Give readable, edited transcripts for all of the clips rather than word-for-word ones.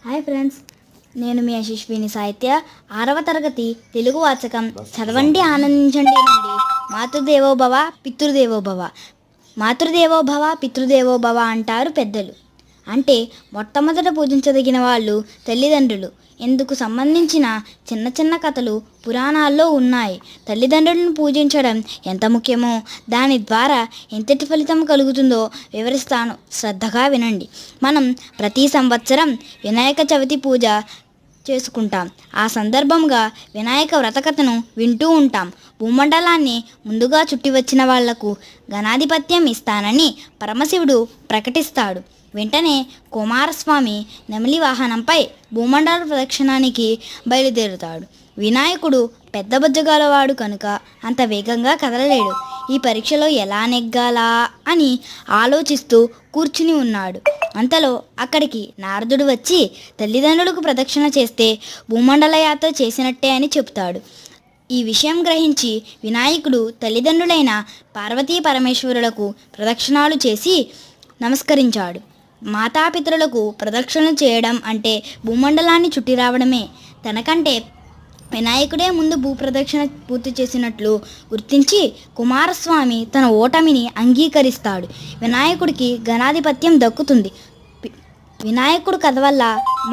Hi friends, నేను మీ యశస్విని సాహిత్య 6వ తరగతి తెలుగు వాచకం చదవండి ఆనందించండి నుండి మాతృదేవోభవ పితృదేవోభవ. మాతృదేవోభవ పితృదేవోభవ అంటారు పెద్దలు. అంటే మొట్టమొదట పూజించదగిన వాళ్ళు తల్లిదండ్రులు. ఇందుకు సంబంధించిన చిన్న చిన్న కథలు పురాణాల్లో ఉన్నాయి. తల్లిదండ్రులను పూజించడం ఎంత ముఖ్యమో, దాని ద్వారా ఎంతటి ఫలితం కలుగుతుందో వివరిస్తాను, శ్రద్ధగా వినండి. మనం ప్రతి సంవత్సరం వినాయక చవితి పూజ చేసుకుంటాం. ఆ సందర్భంగా వినాయక వ్రతకథను వింటూ ఉంటాం. భూమండలాన్ని ముందుగా చుట్టి వచ్చిన వాళ్లకు గణాధిపత్యం ఇస్తానని పరమశివుడు ప్రకటిస్తాడు. వెంటనే కుమారస్వామి నెమలి వాహనంపై భూమండల ప్రదక్షిణానికి బయలుదేరుతాడు. వినాయకుడు పెద్ద బుజ్జగలవాడు కనుక అంత వేగంగా కదలలేడు. ఈ పరీక్షలో ఎలా నెగ్గాలా అని ఆలోచిస్తూ కూర్చుని ఉన్నాడు. అంతలో అక్కడికి నారదుడు వచ్చి తల్లిదండ్రులకు ప్రదక్షిణ చేస్తే భూమండల యాత్ర చేసినట్టే అని చెబుతాడు. ఈ విషయం గ్రహించి వినాయకుడు తల్లిదండ్రులైన పార్వతీ పరమేశ్వరులకు ప్రదక్షిణాలు చేసి నమస్కరించాడు. మాతాపితరులకు ప్రదక్షిణలు చేయడం అంటే భూమండలాన్ని చుట్టి రావడమే. తనకంటే వినాయకుడే ముందు భూప్రదక్షిణ పూర్తి చేసినట్లు గుర్తించి కుమారస్వామి తన ఓటమిని అంగీకరిస్తాడు. వినాయకుడికి గణాధిపత్యం దక్కుతుంది. వినాయకుడు కథ వల్ల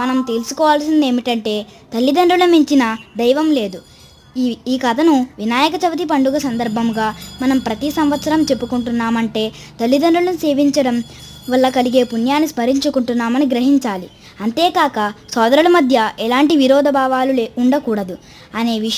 మనం తెలుసుకోవాల్సింది ఏమిటంటే తల్లిదండ్రుల మించిన దైవం లేదు. ఈ కథను వినాయక చవితి పండుగ సందర్భంగా మనం ప్రతి సంవత్సరం చెప్పుకుంటున్నామంటే తల్లిదండ్రులను సేవించడం వల్ల కలిగే పుణ్యాన్ని స్మరించుకుంటున్నామని గ్రహించాలి. అంతేకాక సోదరుల మధ్య ఎలాంటి విరోధ భావాలు ఉండకూడదు అనే విషయం